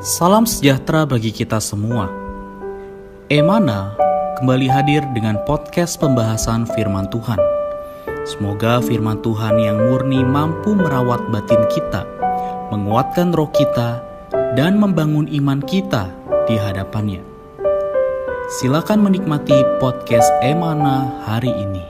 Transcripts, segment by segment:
Salam sejahtera bagi kita semua. Emana kembali hadir dengan podcast pembahasan firman Tuhan. Semoga firman Tuhan yang murni mampu merawat batin kita, menguatkan roh kita, dan membangun iman kita di hadapannya. Silakan menikmati podcast Emana hari ini.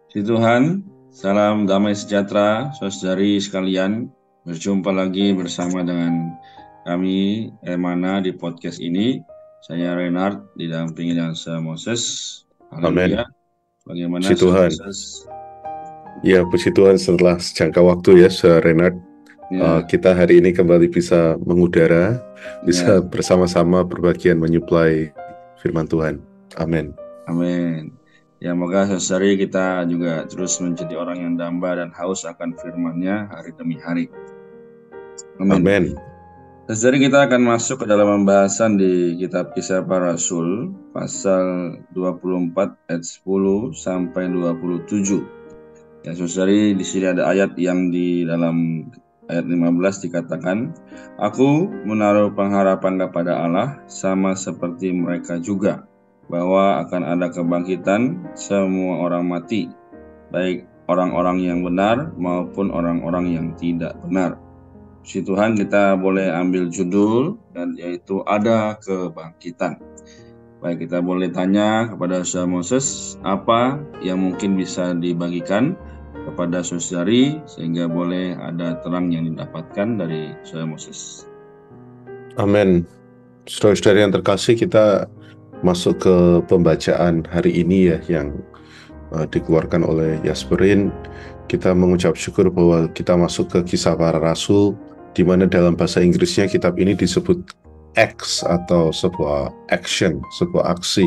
Puji Tuhan, salam damai sejahtera saudari sekalian. Berjumpa lagi bersama dengan kami Emana di podcast ini. Saya Renard didampingi dengan Sir Moses. Haleluya. Bagaimana puji Tuhan. Moses? Ya, puji Tuhan setelah sejangka waktu ya, Sir Renard. Kita hari ini kembali bisa mengudara, bisa bersama-sama berbagian menyuplai firman Tuhan. Amin. Amin. Ya, moga saudari kita juga terus menjadi orang yang damba dan haus akan firman-Nya hari demi hari. Amin. Saudari, kita akan masuk ke dalam pembahasan di kitab Kisah Para Rasul pasal 24 ayat 10 sampai 27. Ya, saudari, di sini ada ayat yang di dalam ayat 15 dikatakan, "Aku menaruh pengharapan kepada Allah sama seperti mereka juga, bahwa akan ada kebangkitan semua orang mati, baik orang-orang yang benar maupun orang-orang yang tidak benar." Puji Tuhan, kita boleh ambil judul dan yaitu ada kebangkitan. Baik, kita boleh tanya kepada Saudara Moses apa yang mungkin bisa dibagikan kepada saudari sehingga boleh ada terang yang didapatkan dari Saudara Moses. Amin. Saudara-saudari yang terkasih, kita masuk ke pembacaan hari ini ya, yang dikeluarkan oleh Yasperin. Kita mengucap syukur bahwa kita masuk ke Kisah Para Rasul, di mana dalam bahasa Inggrisnya kitab ini disebut acts atau sebuah action, sebuah aksi.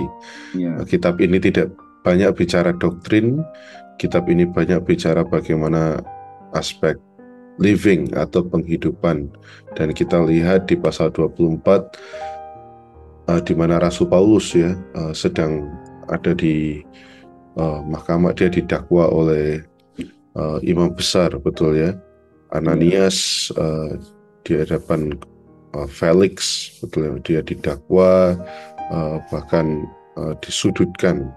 Kitab ini tidak banyak bicara doktrin, kitab ini banyak bicara bagaimana aspek living atau penghidupan. Dan kita lihat di pasal 24, di mana Rasul Paulus ya sedang ada di mahkamah, dia didakwa oleh imam besar, betul ya, Ananias, di hadapan Felix, betul ya, dia didakwa, bahkan disudutkan.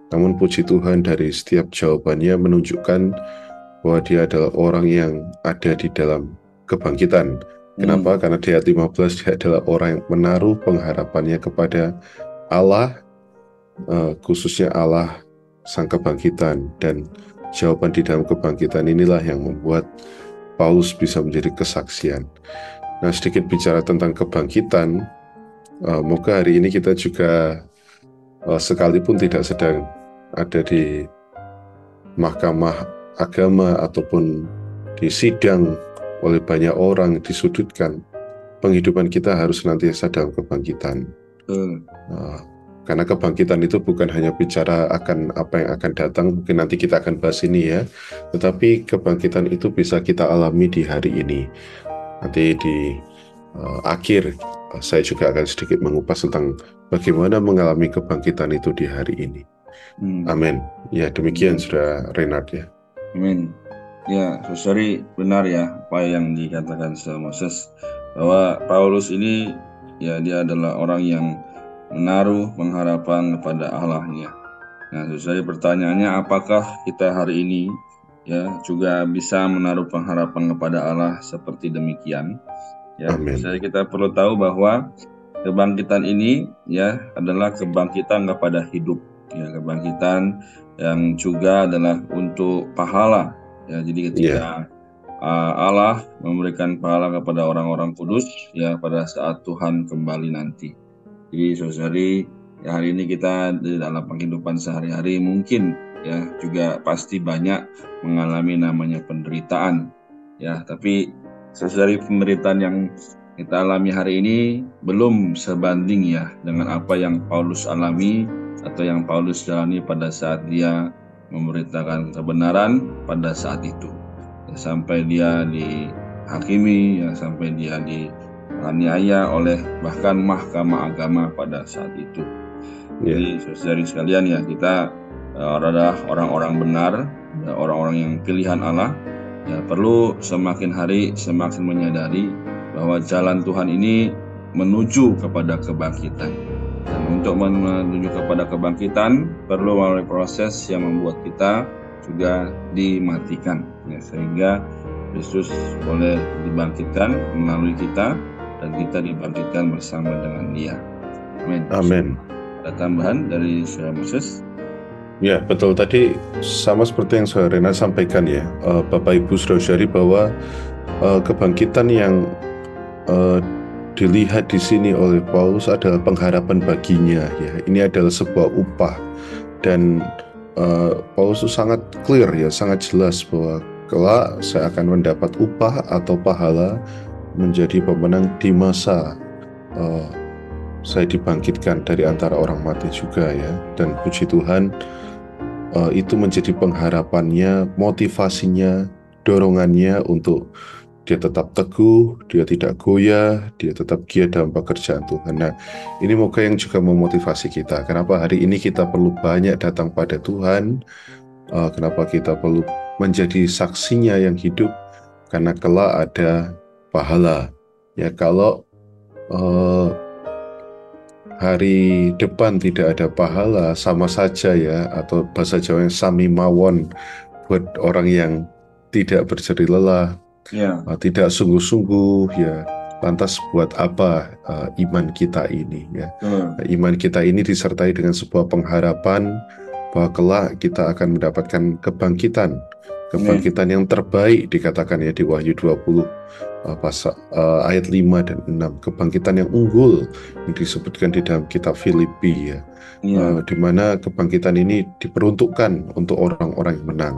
Namun puji Tuhan, dari setiap jawabannya menunjukkan bahwa dia adalah orang yang ada di dalam kebangkitan. Kenapa? Karena di ayat 15 dia adalah orang yang menaruh pengharapannya kepada Allah, khususnya Allah sang kebangkitan. Dan jawaban di dalam kebangkitan inilah yang membuat Paulus bisa menjadi kesaksian. Nah, sedikit bicara tentang kebangkitan, moga hari ini kita juga sekalipun tidak sedang ada di mahkamah agama ataupun di sidang oleh banyak orang disudutkan, penghidupan kita harus senantiasa dalam kebangkitan. Karena kebangkitan itu bukan hanya bicara akan apa yang akan datang, mungkin nanti kita akan bahas ini ya, tetapi kebangkitan itu bisa kita alami di hari ini. Nanti di akhir saya juga akan sedikit mengupas tentang bagaimana mengalami kebangkitan itu di hari ini. Amin. Ya, demikian Saudara Renard ya. Amin. Ya, saudari, benar ya apa yang dikatakan Saudara Moses, bahwa Paulus ini ya dia adalah orang yang menaruh pengharapan kepada Allah-Nya. Nah, saudari, pertanyaannya, apakah kita hari ini ya juga bisa menaruh pengharapan kepada Allah seperti demikian? Ya, saudari, kita perlu tahu bahwa kebangkitan ini ya adalah kebangkitan kepada hidup, ya, kebangkitan yang juga adalah untuk pahala. Ya, jadi ketika Allah memberikan pahala kepada orang-orang kudus ya pada saat Tuhan kembali nanti. Jadi saudari, ya, hari ini kita di dalam kehidupan sehari-hari mungkin ya juga pasti banyak mengalami namanya penderitaan. Ya, tapi saudari, penderitaan yang kita alami hari ini belum sebanding ya dengan apa yang Paulus alami atau yang Paulus jalani pada saat dia memberitakan kebenaran pada saat itu. Ya, sampai dia dihakimi, ya, sampai dia dianiaya oleh bahkan mahkamah agama pada saat itu. Jadi saudari sekalian ya, kita adalah orang-orang benar, orang-orang yang pilihan Allah, ya perlu semakin hari semakin menyadari bahwa jalan Tuhan ini menuju kepada kebangkitan. Dan untuk menuju kepada kebangkitan perlu melalui proses yang membuat kita juga dimatikan, ya, sehingga Kristus boleh dibangkitkan melalui kita dan kita dibangkitkan bersama dengan Dia. Amin. Amin. Ada tambahan dari Saudara Moses? Ya, betul. Tadi sama seperti yang Saudara Rena sampaikan ya, Bapak Ibu Saudara-saudari, bahwa kebangkitan yang dilihat di sini oleh Paulus adalah pengharapan baginya. Ya, ini adalah sebuah upah, dan Paulus itu sangat clear ya, sangat jelas bahwa kelak saya akan mendapat upah atau pahala menjadi pemenang di masa saya dibangkitkan dari antara orang mati juga ya. Dan puji Tuhan, itu menjadi pengharapannya, motivasinya, dorongannya untuk dia tetap teguh, dia tidak goyah, dia tetap giat dalam pekerjaan Tuhan. Nah, ini moga yang juga memotivasi kita. Kenapa hari ini kita perlu banyak datang pada Tuhan? Kenapa kita perlu menjadi saksinya yang hidup? Karena kelak ada pahala. Ya, kalau hari depan tidak ada pahala, sama saja ya, atau bahasa Jawa yang sami mawon buat orang yang tidak berjeri lelah, tidak sungguh-sungguh ya. Lantas buat apa iman kita ini ya? Iman kita ini disertai dengan sebuah pengharapan bahwa kelak kita akan mendapatkan kebangkitan yang terbaik, dikatakan ya di Wahyu 20 ayat 5 dan 6, kebangkitan yang unggul yang disebutkan di dalam kitab Filipi ya, di mana kebangkitan ini diperuntukkan untuk orang-orang yang menang.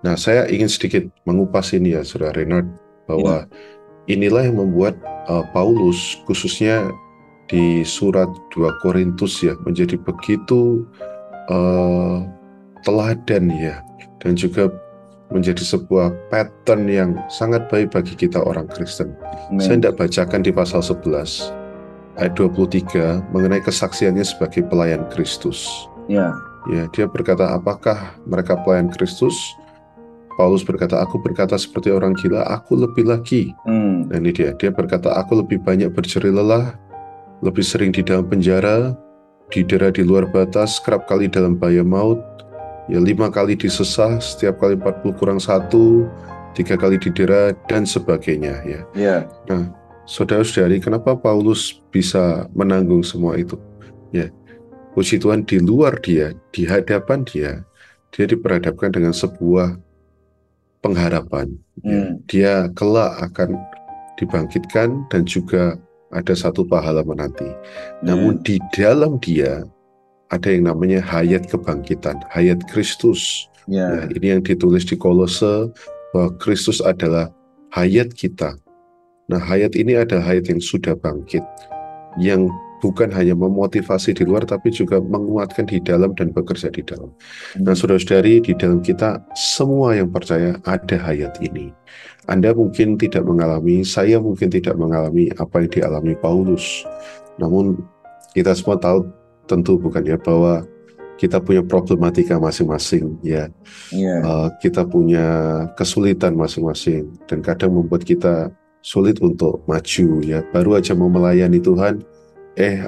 Nah, saya ingin sedikit mengupas ini ya, Saudara Renard, bahwa inilah yang membuat Paulus khususnya di surat 2 Korintus ya menjadi begitu teladan ya, dan juga menjadi sebuah pattern yang sangat baik bagi kita orang Kristen. Saya tidak bacakan di pasal 11 ayat 23 mengenai kesaksiannya sebagai pelayan Kristus. Ya, dia berkata, apakah mereka pelayan Kristus? Paulus berkata, aku berkata seperti orang gila, aku lebih lagi. Nah, ini dia berkata, aku lebih banyak berjeri lelah, lebih sering di dalam penjara, didera di luar batas, kerap kali dalam bahaya maut, ya 5 kali disesah, setiap kali 40 kurang 1, 3 kali didera, dan sebagainya ya. Nah, saudara-saudari, kenapa Paulus bisa menanggung semua itu? Ya, puji Tuhan, di luar dia, di hadapan dia diperhadapkan dengan sebuah pengharapan. Dia kelak akan dibangkitkan dan juga ada satu pahala menanti. Namun di dalam dia ada yang namanya hayat kebangkitan, hayat Kristus. Ya, ini yang ditulis di Kolose, bahwa Kristus adalah hayat kita. Nah, hayat ini adalah hayat yang sudah bangkit, yang bukan hanya memotivasi di luar, tapi juga menguatkan di dalam dan bekerja di dalam. Nah, saudara-saudari, di dalam kita semua yang percaya ada hayat ini. Anda mungkin tidak mengalami, saya mungkin tidak mengalami apa yang dialami Paulus. Namun kita semua tahu tentu bukan ya, bahwa kita punya problematika masing-masing ya. Kita punya kesulitan masing-masing, dan kadang membuat kita sulit untuk maju ya. Baru aja mau melayani Tuhan,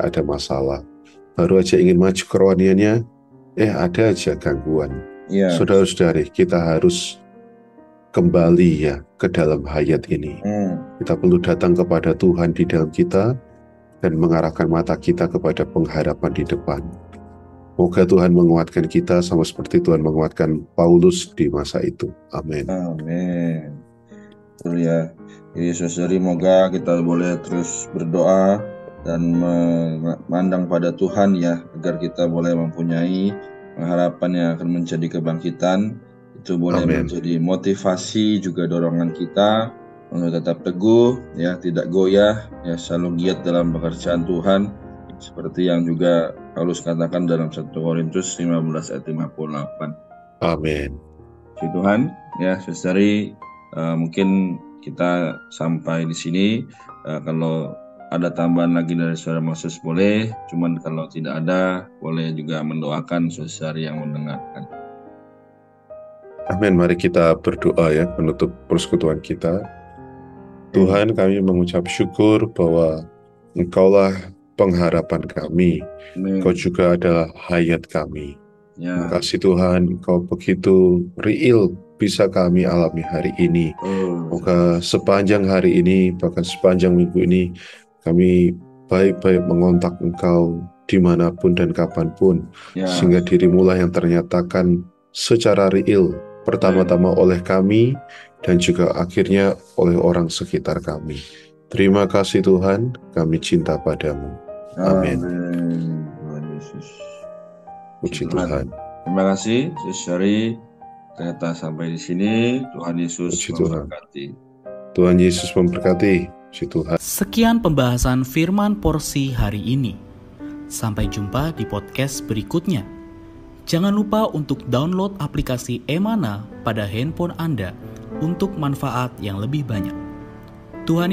ada masalah. Baru aja ingin maju kerohaniannya, ada aja gangguan. Saudara-saudari, kita harus kembali ya ke dalam hayat ini. Kita perlu datang kepada Tuhan di dalam kita dan mengarahkan mata kita kepada pengharapan di depan. Moga Tuhan menguatkan kita sama seperti Tuhan menguatkan Paulus di masa itu. Amin. Amin. Betul ya. Jadi saudari, moga kita boleh terus berdoa dan memandang pada Tuhan ya, agar kita boleh mempunyai pengharapan yang akan menjadi kebangkitan. Itu boleh menjadi motivasi juga dorongan kita untuk tetap teguh ya, tidak goyah ya, selalu giat dalam pekerjaan Tuhan, seperti yang juga Paulus katakan dalam 1 Korintus 15 ayat 58. Amin. Puji Tuhan ya, saudari, mungkin kita sampai di sini. Kalau ada tambahan lagi dari Saudara Moses boleh, cuman kalau tidak ada boleh juga mendoakan saudari yang mendengarkan. Amin. Mari kita berdoa ya, menutup persekutuan kita. Tuhan, kami mengucap syukur bahwa Engkaulah pengharapan kami. Engkau juga adalah hayat kami. Terima kasih Tuhan, Engkau begitu real bisa kami alami hari ini. Semoga sepanjang hari ini, bahkan sepanjang minggu ini, kami baik-baik mengontak Engkau dimanapun dan kapanpun, sehingga dirimu lah yang ternyatakan secara real, pertama-tama oleh kami, dan juga akhirnya oleh orang sekitar kami. Terima kasih Tuhan, kami cinta padamu. Amin. Tuhan Yesus. Puji Tuhan. Terima kasih, Saudari. Ternyata sampai di sini. Tuhan Yesus memberkati. Tuhan Yesus memberkati. Puji Tuhan. Sekian pembahasan firman porsi hari ini. Sampai jumpa di podcast berikutnya. Jangan lupa untuk download aplikasi Emana pada handphone Anda untuk manfaat yang lebih banyak. Tuhan